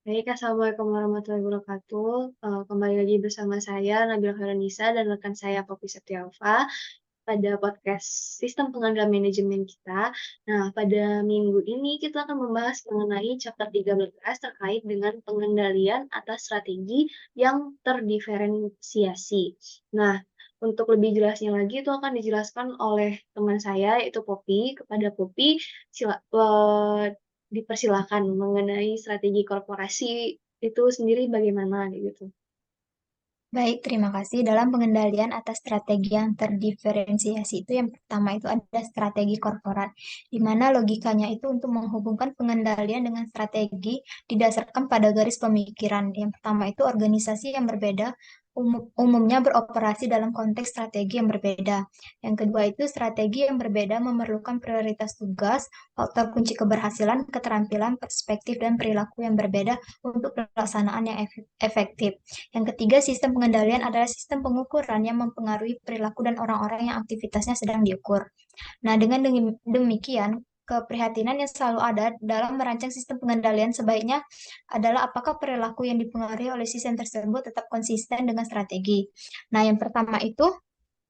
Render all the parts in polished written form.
Baik, Assalamualaikum warahmatullahi wabarakatuh. Kembali lagi bersama saya Nabila Khaironisa dan rekan saya Poppy Setiafa pada podcast Sistem Pengendalian Manajemen kita. Nah, pada minggu ini kita akan membahas mengenai chapter 13 terkait dengan pengendalian atas strategi yang terdiferensiasi. Nah, untuk lebih jelasnya lagi itu akan dijelaskan oleh teman saya yaitu Poppy. Kepada Poppy, dipersilakan mengenai strategi korporasi itu sendiri bagaimana gitu. Baik, terima kasih. Dalam pengendalian atas strategi yang terdiferensiasi itu yang pertama itu ada strategi korporat, di mana logikanya itu untuk menghubungkan pengendalian dengan strategi didasarkan pada garis pemikiran. Yang pertama itu organisasi yang berbeda umumnya beroperasi dalam konteks strategi yang berbeda. Yang kedua itu strategi yang berbeda memerlukan prioritas tugas, faktor kunci keberhasilan, keterampilan, perspektif, dan perilaku yang berbeda untuk pelaksanaan yang efektif. Yang ketiga, sistem pengendalian adalah sistem pengukuran yang mempengaruhi perilaku dan orang-orang yang aktivitasnya sedang diukur. Nah, dengan demikian, keprihatinan yang selalu ada dalam merancang sistem pengendalian sebaiknya adalah apakah perilaku yang dipengaruhi oleh sistem tersebut tetap konsisten dengan strategi. Nah, yang pertama itu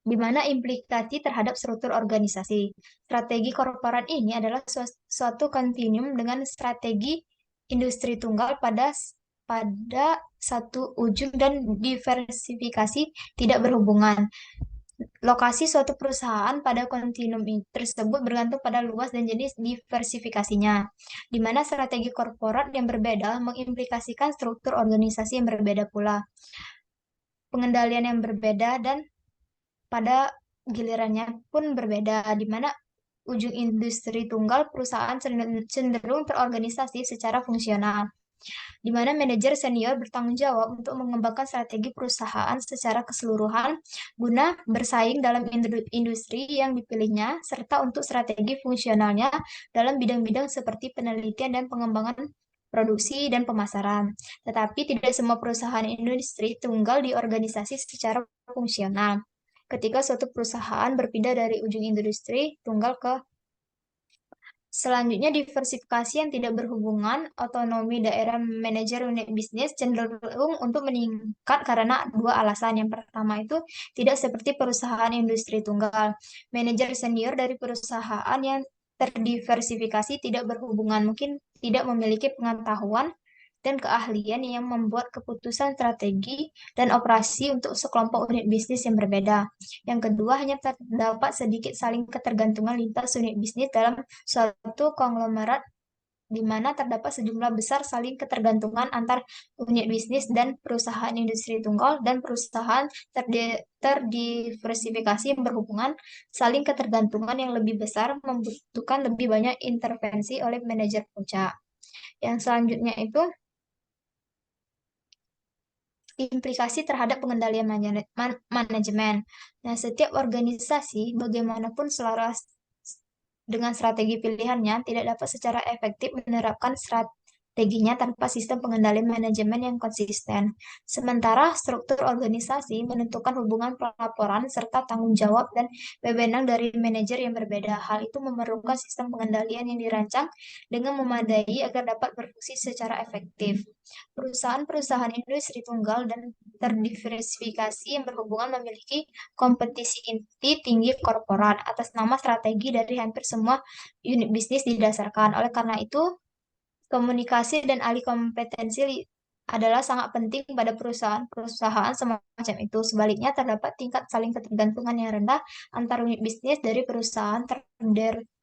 di mana implikasi terhadap struktur organisasi. Strategi korporat ini adalah suatu kontinuum dengan strategi industri tunggal pada satu ujung dan diversifikasi tidak berhubungan. Lokasi suatu perusahaan pada kontinuum tersebut bergantung pada luas dan jenis diversifikasinya, di mana strategi korporat yang berbeda mengimplikasikan struktur organisasi yang berbeda pula, pengendalian yang berbeda, dan pada gilirannya pun berbeda, di mana ujung industri tunggal perusahaan cenderung terorganisasi secara fungsional, di mana manajer senior bertanggung jawab untuk mengembangkan strategi perusahaan secara keseluruhan guna bersaing dalam industri yang dipilihnya, serta untuk strategi fungsionalnya dalam bidang-bidang seperti penelitian dan pengembangan produksi dan pemasaran. Tetapi tidak semua perusahaan industri tunggal diorganisasi secara fungsional. Ketika suatu perusahaan berpindah dari ujung industri tunggal ke selanjutnya, diversifikasi yang tidak berhubungan, otonomi daerah manajer unit bisnis cenderung untuk meningkat karena dua alasan. Yang pertama itu tidak seperti perusahaan industri tunggal. Manajer senior dari perusahaan yang terdiversifikasi tidak berhubungan, mungkin tidak memiliki pengetahuan dan keahlian yang membuat keputusan strategi dan operasi untuk sekelompok unit bisnis yang berbeda. Yang kedua, hanya terdapat sedikit saling ketergantungan lintas unit bisnis dalam suatu konglomerat di mana terdapat sejumlah besar saling ketergantungan antar unit bisnis dan perusahaan industri tunggal dan perusahaan terdiversifikasi yang berhubungan. Saling ketergantungan yang lebih besar membutuhkan lebih banyak intervensi oleh manajer puncak. Yang selanjutnya itu implikasi terhadap pengendalian manajemen. Nah, setiap organisasi, bagaimanapun selaras dengan strategi pilihannya, tidak dapat secara efektif menerapkan strateginya tanpa sistem pengendalian manajemen yang konsisten. Sementara struktur organisasi menentukan hubungan pelaporan serta tanggung jawab dan wewenang dari manajer yang berbeda. Hal itu memerlukan sistem pengendalian yang dirancang dengan memadai agar dapat berfungsi secara efektif. Perusahaan-perusahaan industri tunggal dan terdiversifikasi yang berhubungan memiliki kompetisi inti tinggi korporat atas nama strategi dari hampir semua unit bisnis didasarkan. Oleh karena itu, komunikasi dan alih kompetensi adalah sangat penting pada perusahaan-perusahaan semacam itu. Sebaliknya, terdapat tingkat saling ketergantungan yang rendah antar unit bisnis dari perusahaan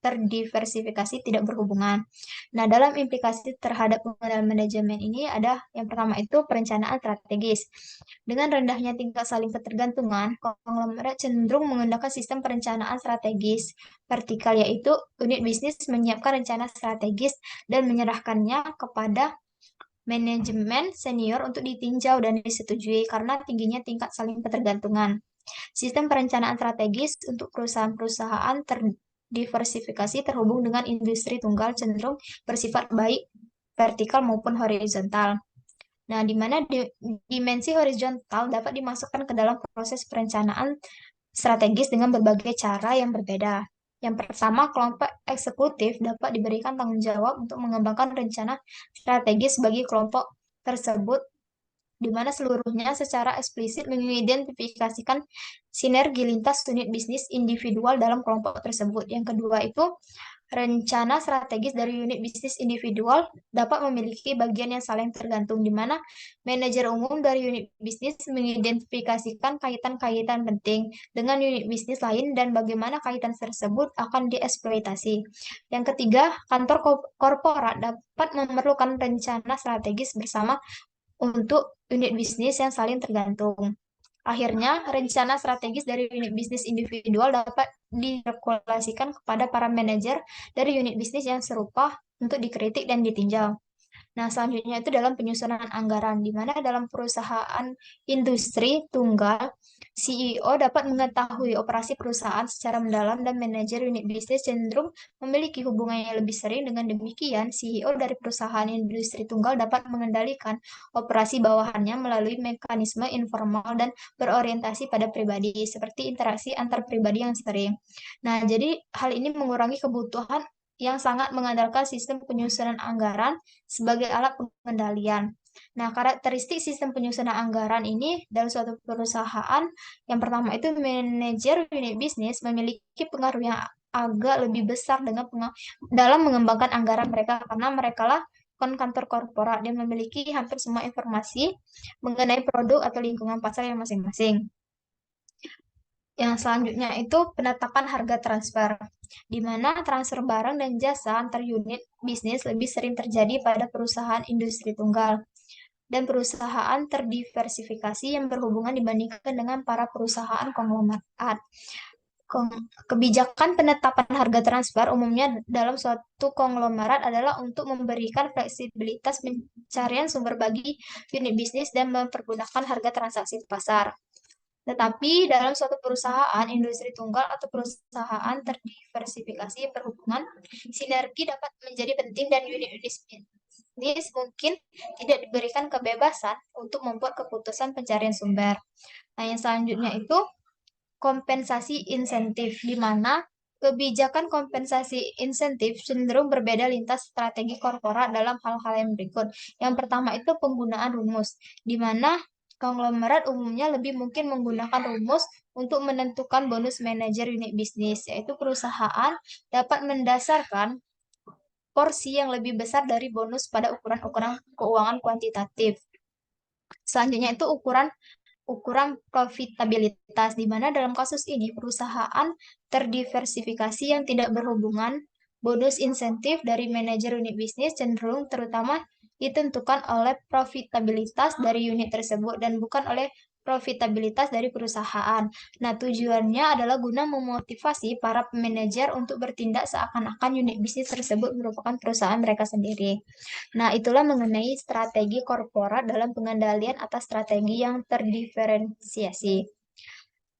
terdiversifikasi tidak berhubungan. Nah, dalam implikasi terhadap pengendalian manajemen ini ada yang pertama itu perencanaan strategis. Dengan rendahnya tingkat saling ketergantungan, konglomerat cenderung menggunakan sistem perencanaan strategis vertikal, yaitu unit bisnis menyiapkan rencana strategis dan menyerahkannya kepada manajemen senior untuk ditinjau dan disetujui karena tingginya tingkat saling ketergantungan. Sistem perencanaan strategis untuk perusahaan-perusahaan terdiversifikasi terhubung dengan industri tunggal cenderung bersifat baik vertikal maupun horizontal. Nah, di mana dimensi horizontal dapat dimasukkan ke dalam proses perencanaan strategis dengan berbagai cara yang berbeda. Yang pertama, kelompok eksekutif dapat diberikan tanggung jawab untuk mengembangkan rencana strategis bagi kelompok tersebut, di mana seluruhnya secara eksplisit mengidentifikasikan sinergi lintas unit bisnis individual dalam kelompok tersebut. Yang kedua itu rencana strategis dari unit bisnis individual dapat memiliki bagian yang saling tergantung, di mana manajer umum dari unit bisnis mengidentifikasikan kaitan-kaitan penting dengan unit bisnis lain dan bagaimana kaitan tersebut akan dieksploitasi. Yang ketiga, kantor korporat dapat memerlukan rencana strategis bersama untuk unit bisnis yang saling tergantung. Akhirnya, rencana strategis dari unit bisnis individual dapat direlokasikan kepada para manajer dari unit bisnis yang serupa untuk dikritik dan ditinjau. Nah, selanjutnya itu dalam penyusunan anggaran, di mana dalam perusahaan industri tunggal, CEO dapat mengetahui operasi perusahaan secara mendalam dan manajer unit bisnis cenderung memiliki hubungan yang lebih sering. Dengan demikian, CEO dari perusahaan industri tunggal dapat mengendalikan operasi bawahannya melalui mekanisme informal dan berorientasi pada pribadi, seperti interaksi antar pribadi yang sering. Nah, jadi hal ini mengurangi kebutuhan yang sangat mengandalkan sistem penyusunan anggaran sebagai alat pengendalian. Nah, karakteristik sistem penyusunan anggaran ini dalam suatu perusahaan, yang pertama itu manajer unit bisnis memiliki pengaruh yang agak lebih besar dalam mengembangkan anggaran mereka, karena mereka lah kantor korporat dan memiliki hampir semua informasi mengenai produk atau lingkungan pasar yang masing-masing. Yang selanjutnya itu penetapan harga transfer, di mana transfer barang dan jasa antar unit bisnis lebih sering terjadi pada perusahaan industri tunggal dan perusahaan terdiversifikasi yang berhubungan dibandingkan dengan para perusahaan konglomerat. Kebijakan penetapan harga transfer umumnya dalam suatu konglomerat adalah untuk memberikan fleksibilitas pencarian sumber bagi unit bisnis dan mempergunakan harga transaksi pasar. Tetapi dalam suatu perusahaan industri tunggal atau perusahaan terdiversifikasi yang berhubungan, sinergi dapat menjadi penting dan unit bisnis mungkin tidak diberikan kebebasan untuk membuat keputusan pencarian sumber. Nah, yang selanjutnya itu kompensasi insentif, di mana kebijakan kompensasi insentif cenderung berbeda lintas strategi korporat dalam hal-hal yang berikut. Yang pertama itu penggunaan rumus, di mana konglomerat umumnya lebih mungkin menggunakan rumus untuk menentukan bonus manajer unit bisnis, yaitu perusahaan dapat mendasarkan porsi yang lebih besar dari bonus pada ukuran-ukuran keuangan kuantitatif. Selanjutnya itu ukuran profitabilitas, di mana dalam kasus ini perusahaan terdiversifikasi yang tidak berhubungan bonus insentif dari manajer unit bisnis cenderung terutama ditentukan oleh profitabilitas dari unit tersebut dan bukan oleh profitabilitas dari perusahaan. Nah, tujuannya adalah guna memotivasi para manajer untuk bertindak seakan-akan unit bisnis tersebut merupakan perusahaan mereka sendiri. Nah, itulah mengenai strategi korporat dalam pengendalian atas strategi yang terdiferensiasi.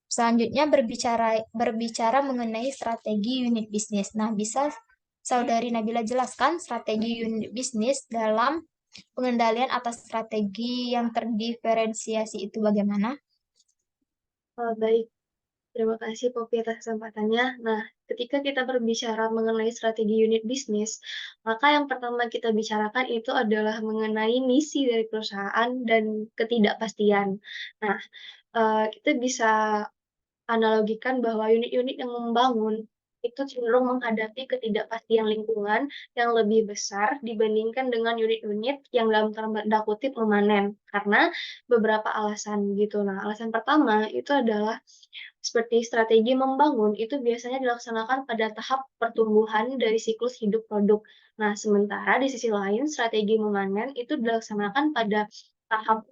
Selanjutnya berbicara mengenai strategi unit bisnis. Nah, bisa Saudari Nabila jelaskan strategi unit bisnis dalam pengendalian atas strategi yang terdiferensiasi itu bagaimana? Baik, terima kasih Poppy atas kesempatannya. Nah, ketika kita berbicara mengenai strategi unit bisnis, maka yang pertama kita bicarakan itu adalah mengenai misi dari perusahaan dan ketidakpastian. Nah, kita bisa analogikan bahwa unit-unit yang membangun itu cenderung menghadapi ketidakpastian lingkungan yang lebih besar dibandingkan dengan unit-unit yang dalam tanda kutip memanen, karena beberapa alasan gitu. Nah, alasan pertama itu adalah seperti strategi membangun itu biasanya dilaksanakan pada tahap pertumbuhan dari siklus hidup produk. Nah, sementara di sisi lain strategi memanen itu dilaksanakan pada tahap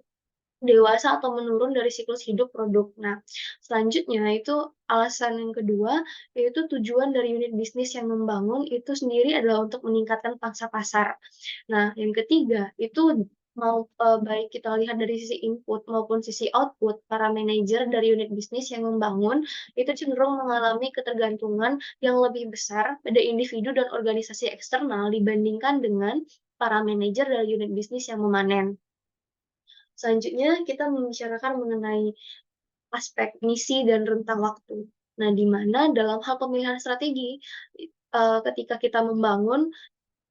dewasa atau menurun dari siklus hidup produk. Nah, selanjutnya itu alasan yang kedua, yaitu tujuan dari unit bisnis yang membangun itu sendiri adalah untuk meningkatkan pangsa pasar. Nah, yang ketiga itu baik kita lihat dari sisi input maupun sisi output, para manajer dari unit bisnis yang membangun itu cenderung mengalami ketergantungan yang lebih besar pada individu dan organisasi eksternal dibandingkan dengan para manajer dari unit bisnis yang memanen. Selanjutnya, kita membicarakan mengenai aspek misi dan rentang waktu. Nah, di mana dalam hal pemilihan strategi, ketika kita membangun,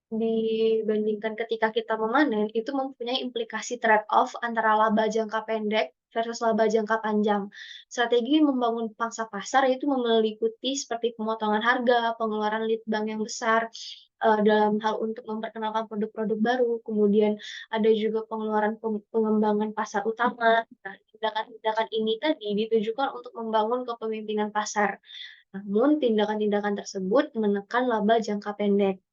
dibandingkan ketika kita memanen, itu mempunyai implikasi trade-off antara laba jangka pendek versus laba jangka panjang. Strategi membangun pangsa pasar itu meliputi seperti pemotongan harga, pengeluaran lead bank yang besar, dalam hal untuk memperkenalkan produk-produk baru, kemudian ada juga pengeluaran pengembangan pasar utama. Nah, tindakan-tindakan ini tadi ditujukan untuk membangun kepemimpinan pasar. Namun tindakan-tindakan tersebut menekan laba jangka pendek.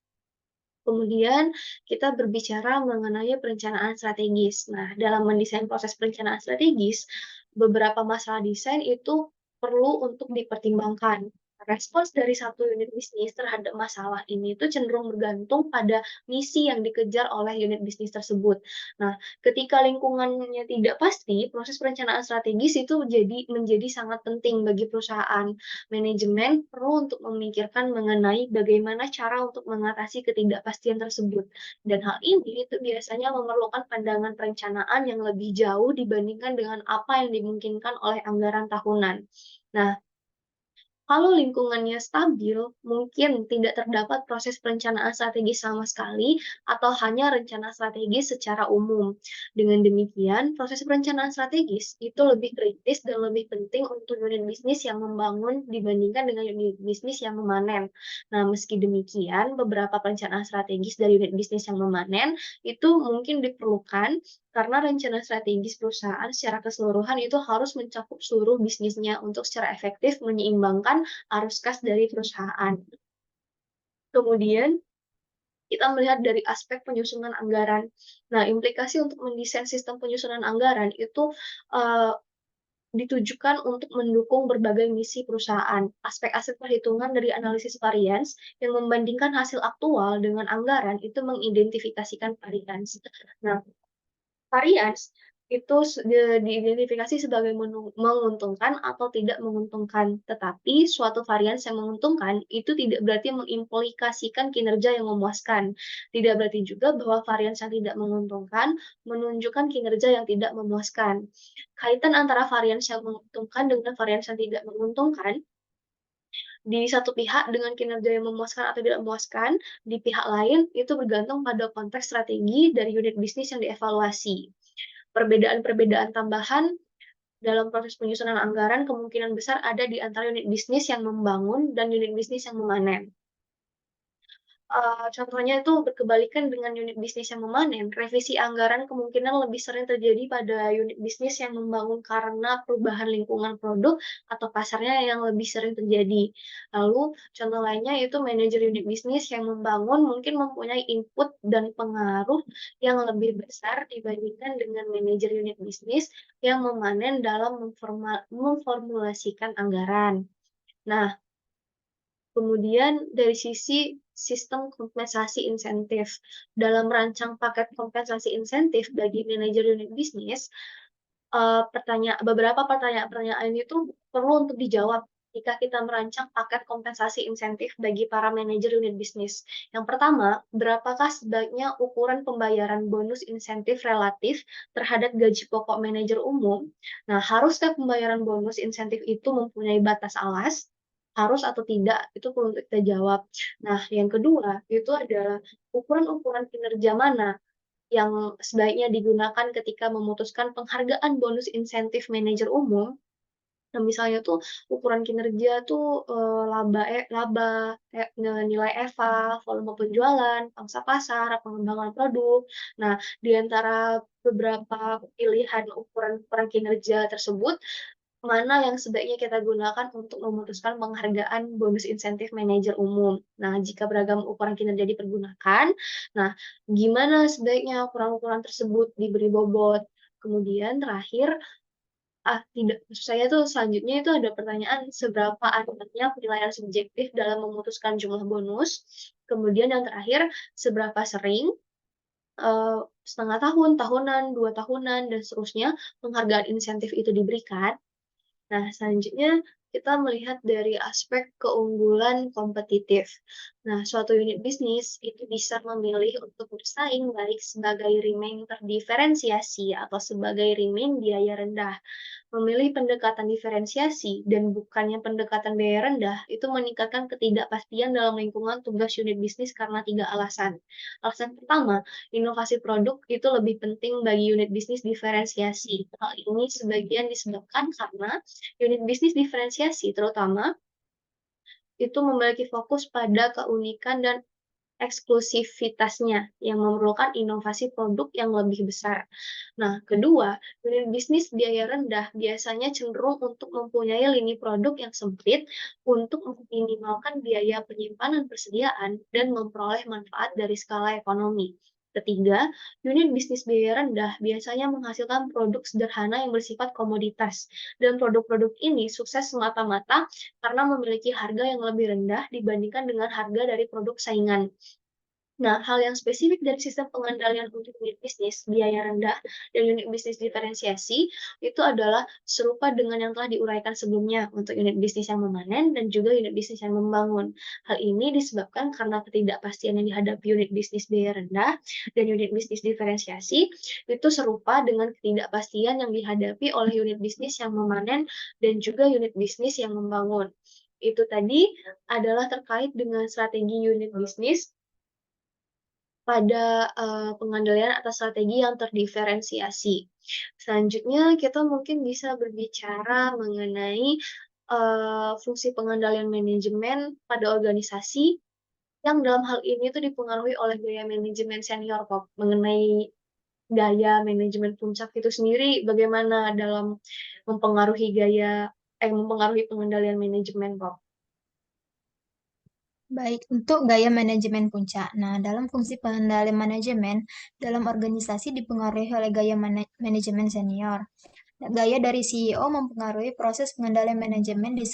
Kemudian kita berbicara mengenai perencanaan strategis. Nah, dalam mendesain proses perencanaan strategis, beberapa masalah desain itu perlu untuk dipertimbangkan. Respons dari satu unit bisnis terhadap masalah ini itu cenderung bergantung pada misi yang dikejar oleh unit bisnis tersebut. Nah, ketika lingkungannya tidak pasti, proses perencanaan strategis itu menjadi sangat penting bagi perusahaan. Manajemen perlu untuk memikirkan mengenai bagaimana cara untuk mengatasi ketidakpastian tersebut. Dan hal ini itu biasanya memerlukan pandangan perencanaan yang lebih jauh dibandingkan dengan apa yang dimungkinkan oleh anggaran tahunan. Nah, kalau lingkungannya stabil, mungkin tidak terdapat proses perencanaan strategis sama sekali atau hanya rencana strategis secara umum. Dengan demikian, proses perencanaan strategis itu lebih kritis dan lebih penting untuk unit bisnis yang membangun dibandingkan dengan unit bisnis yang memanen. Nah, meski demikian, beberapa perencanaan strategis dari unit bisnis yang memanen itu mungkin diperlukan karena rencana strategis perusahaan secara keseluruhan itu harus mencakup seluruh bisnisnya untuk secara efektif menyeimbangkan arus kas dari perusahaan. Kemudian kita melihat dari aspek penyusunan anggaran. Nah, implikasi untuk mendesain sistem penyusunan anggaran itu ditujukan untuk mendukung berbagai misi perusahaan. Aspek-aspek perhitungan dari analisis varians yang membandingkan hasil aktual dengan anggaran itu mengidentifikasikan varians. Nah, varians itu diidentifikasi sebagai menguntungkan atau tidak menguntungkan. Tetapi suatu varians yang menguntungkan itu tidak berarti mengimplikasikan kinerja yang memuaskan. Tidak berarti juga bahwa varians yang tidak menguntungkan menunjukkan kinerja yang tidak memuaskan. Kaitan antara varians yang menguntungkan dengan varians yang tidak menguntungkan di satu pihak dengan kinerja yang memuaskan atau tidak memuaskan, di pihak lain itu bergantung pada konteks strategi dari unit bisnis yang dievaluasi. Perbedaan-perbedaan tambahan dalam proses penyusunan anggaran kemungkinan besar ada di antara unit bisnis yang membangun dan unit bisnis yang memanen. Contohnya itu berkebalikan dengan unit bisnis yang memanen, revisi anggaran kemungkinan lebih sering terjadi pada unit bisnis yang membangun karena perubahan lingkungan produk atau pasarnya yang lebih sering terjadi. Lalu contoh lainnya itu manajer unit bisnis yang membangun mungkin mempunyai input dan pengaruh yang lebih besar dibandingkan dengan manajer unit bisnis yang memanen dalam memformulasikan anggaran. Nah, kemudian dari sisi sistem kompensasi insentif, dalam merancang paket kompensasi insentif bagi manajer unit bisnis, beberapa pertanyaan-pertanyaan itu perlu untuk dijawab jika kita merancang paket kompensasi insentif bagi para manajer unit bisnis. Yang pertama, berapakah sebaiknya ukuran pembayaran bonus insentif relatif terhadap gaji pokok manajer umum? Nah, haruskah pembayaran bonus insentif itu mempunyai batas alas? Harus atau tidak, itu perlu kita jawab. Nah, yang kedua, itu adalah ukuran-ukuran kinerja mana yang sebaiknya digunakan ketika memutuskan penghargaan bonus insentif manajer umum. Nah, misalnya tuh ukuran kinerja tuh laba, nilai EVA, volume penjualan, pangsa pasar, pengembangan produk. Nah, di antara beberapa pilihan ukuran-ukuran kinerja tersebut, mana yang sebaiknya kita gunakan untuk memutuskan penghargaan bonus insentif manajer umum. Nah, jika beragam ukuran kinerja dipergunakan, nah gimana sebaiknya ukuran-ukuran tersebut diberi bobot? Kemudian terakhir, tidak, maksud saya tuh selanjutnya itu ada pertanyaan seberapa adanya penilaian subjektif dalam memutuskan jumlah bonus. Kemudian yang terakhir, seberapa sering, setengah tahun, tahunan, 2 tahunan, dan seterusnya penghargaan insentif itu diberikan. Nah, selanjutnya kita melihat dari aspek keunggulan kompetitif. Nah, suatu unit bisnis itu bisa memilih untuk bersaing baik sebagai remain terdiferensiasi atau sebagai remain biaya rendah. Memilih pendekatan diferensiasi dan bukannya pendekatan biaya rendah itu meningkatkan ketidakpastian dalam lingkungan tugas unit bisnis karena 3 alasan. Alasan pertama, inovasi produk itu lebih penting bagi unit bisnis diferensiasi. Hal ini sebagian disebabkan karena unit bisnis diferensiasi terutama itu memiliki fokus pada keunikan dan eksklusivitasnya yang memerlukan inovasi produk yang lebih besar. Nah, kedua, unit bisnis biaya rendah biasanya cenderung untuk mempunyai lini produk yang sempit untuk meminimalkan biaya penyimpanan persediaan dan memperoleh manfaat dari skala ekonomi. Ketiga, unit bisnis biaya rendah biasanya menghasilkan produk sederhana yang bersifat komoditas, dan produk-produk ini sukses semata-mata karena memiliki harga yang lebih rendah dibandingkan dengan harga dari produk saingan. Nah, hal yang spesifik dari sistem pengendalian untuk unit bisnis biaya rendah dan unit bisnis diferensiasi itu adalah serupa dengan yang telah diuraikan sebelumnya untuk unit bisnis yang memanen dan juga unit bisnis yang membangun. Hal ini disebabkan karena ketidakpastian yang dihadapi unit bisnis biaya rendah dan unit bisnis diferensiasi itu serupa dengan ketidakpastian yang dihadapi oleh unit bisnis yang memanen dan juga unit bisnis yang membangun. Itu tadi adalah terkait dengan strategi unit bisnis pada, pengendalian atas strategi yang terdiferensiasi. Selanjutnya kita mungkin bisa berbicara mengenai, fungsi pengendalian manajemen pada organisasi yang dalam hal ini tuh dipengaruhi oleh gaya manajemen senior kok. Mengenai gaya manajemen puncak itu sendiri bagaimana dalam mempengaruhi pengendalian manajemen kok? Baik, untuk gaya manajemen puncak. Nah, dalam fungsi pengendalian manajemen, dalam organisasi dipengaruhi oleh gaya manajemen senior. Gaya dari CEO mempengaruhi proses pengendalian manajemen di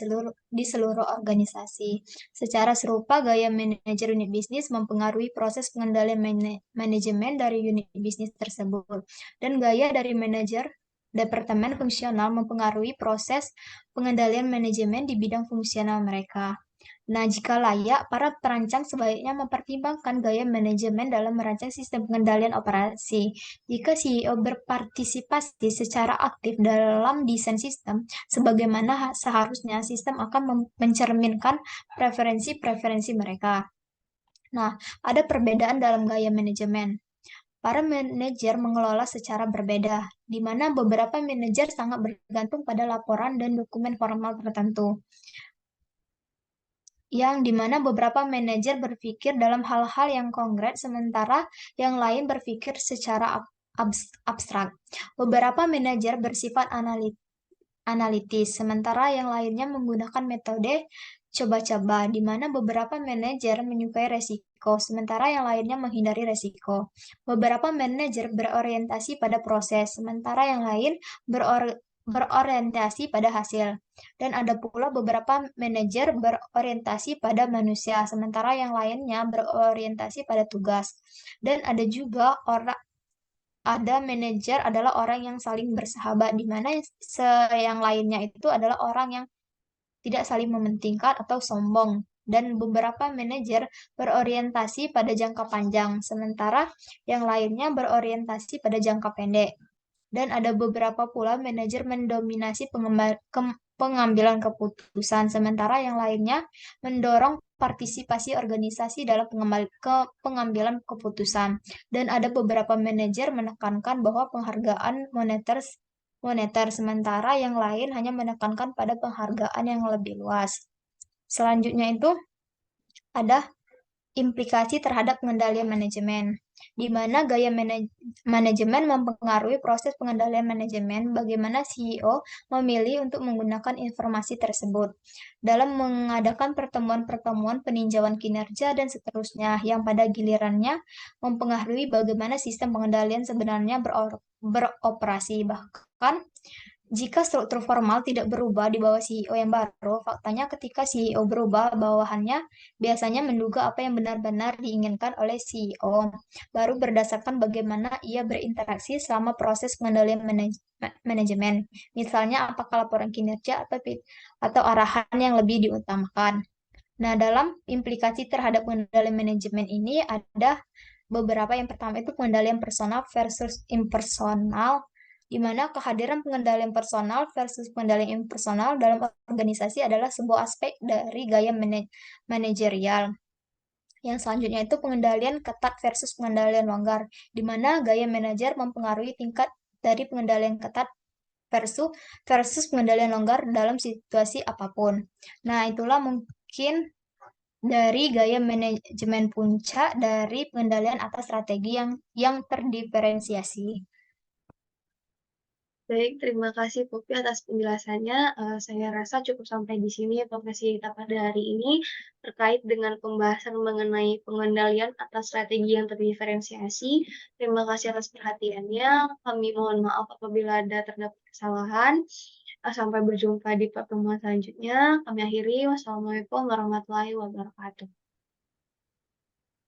seluruh organisasi. Secara serupa, gaya manajer unit bisnis mempengaruhi proses pengendalian manajemen dari unit bisnis tersebut. Dan gaya dari manajer departemen fungsional mempengaruhi proses pengendalian manajemen di bidang fungsional mereka. Nah, jika layak, para perancang sebaiknya mempertimbangkan gaya manajemen dalam merancang sistem pengendalian operasi. Jika CEO berpartisipasi secara aktif dalam desain sistem, sebagaimana seharusnya sistem akan mencerminkan preferensi-preferensi mereka. Nah, ada perbedaan dalam gaya manajemen. Para manajer mengelola secara berbeda, di mana beberapa manajer sangat bergantung pada laporan dan dokumen formal tertentu yang dimana beberapa manajer berpikir dalam hal-hal yang konkret, sementara yang lain berpikir secara abstrak. Beberapa manajer bersifat analitis, sementara yang lainnya menggunakan metode coba-coba, di mana beberapa manajer menyukai resiko, sementara yang lainnya menghindari resiko. Beberapa manajer berorientasi pada proses, sementara yang lain berorientasi pada hasil. Dan ada pula beberapa manajer berorientasi pada manusia, sementara yang lainnya berorientasi pada tugas. Dan ada juga manajer adalah orang yang saling bersahabat, di mana yang lainnya itu adalah orang yang tidak saling mementingkan atau sombong. Dan beberapa manajer berorientasi pada jangka panjang, sementara yang lainnya berorientasi pada jangka pendek. Dan ada beberapa pula manajer mendominasi pengambilan keputusan, sementara yang lainnya mendorong partisipasi organisasi dalam pengambilan keputusan. Dan ada beberapa manajer menekankan bahwa penghargaan moneter, sementara yang lain hanya menekankan pada penghargaan yang lebih luas. Selanjutnya itu ada implikasi terhadap pengendalian manajemen, di mana gaya manajemen mempengaruhi proses pengendalian manajemen, bagaimana CEO memilih untuk menggunakan informasi tersebut dalam mengadakan pertemuan-pertemuan peninjauan kinerja dan seterusnya, yang pada gilirannya mempengaruhi bagaimana sistem pengendalian sebenarnya beroperasi. Bahkan jika struktur formal tidak berubah di bawah CEO yang baru, faktanya ketika CEO berubah, bawahannya biasanya menduga apa yang benar-benar diinginkan oleh CEO, baru berdasarkan bagaimana ia berinteraksi selama proses pengendalian manajemen. Misalnya, apakah laporan kinerja atau arahan yang lebih diutamakan. Nah, dalam implikasi terhadap pengendalian manajemen ini ada beberapa. Yang pertama itu pengendalian personal versus impersonal. di mana kehadiran pengendalian personal versus pengendalian impersonal dalam organisasi adalah sebuah aspek dari gaya manajerial. Yang selanjutnya itu pengendalian ketat versus pengendalian longgar, di mana gaya manajer mempengaruhi tingkat dari pengendalian ketat versus versus pengendalian longgar dalam situasi apapun. Nah, itulah mungkin dari gaya manajemen puncak dari pengendalian atas strategi yang terdiferensiasi. Baik, terima kasih Poppy atas penjelasannya. Saya rasa cukup sampai di sini podcast kita pada hari ini terkait dengan pembahasan mengenai pengendalian atas strategi yang terdiferensiasi. Terima kasih atas perhatiannya. Kami mohon maaf apabila ada terdapat kesalahan. Sampai berjumpa di pertemuan selanjutnya. Kami akhiri. Wassalamualaikum warahmatullahi wabarakatuh.